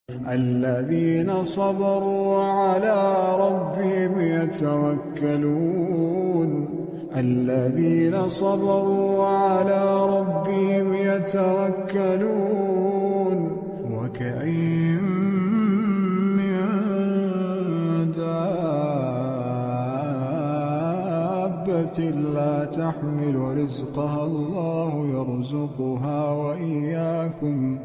الذين صبروا على ربهم يتوكلون. الذين صبروا على ربهم يتوكلون. وكأين من دابة لا تحمل رزقها الله يرزقها وإياكم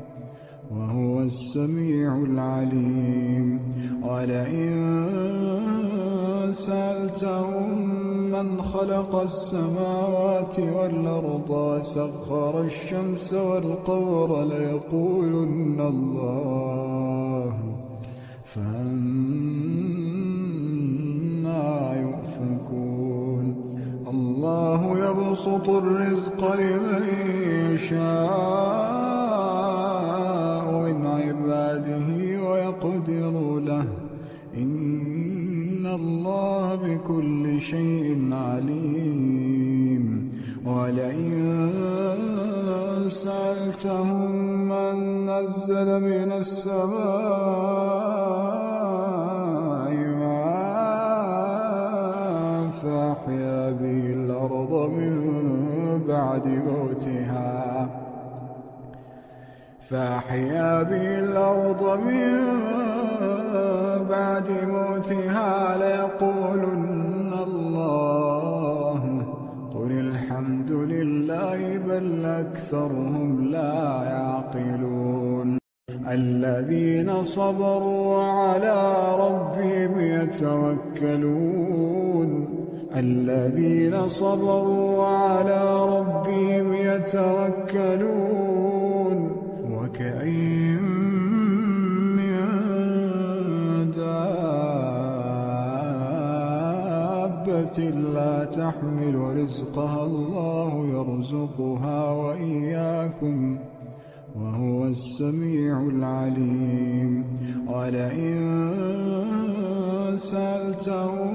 وهو السميع العليم. ولئن سألتهم من خلق السماوات والأرض وسخر الشمس والقمر ليقولن الله فأنى يؤفكون. الله يبسط الرزق لمن يشاء من عباده ويقدر له إن الله بكل شيء عليم. ولئن سألتهم من نزل من السماء ماء فأحيا به الأرض من بعد موتها ليقولن الله قل الحمد لله بل أكثرهم لا يعقلون. الذين صبروا على ربهم يتوكلون. الذين صبروا على ربهم يتوكلون. وكأين من دابة لا تحمل رزقها الله يرزقها وإياكم وهو السميع العليم. ولئن سألتهم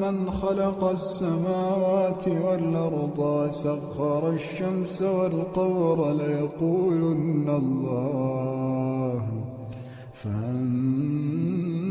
من خلق السماوات والأرض وسخر الشمس والقمر ليقولن الله فأنى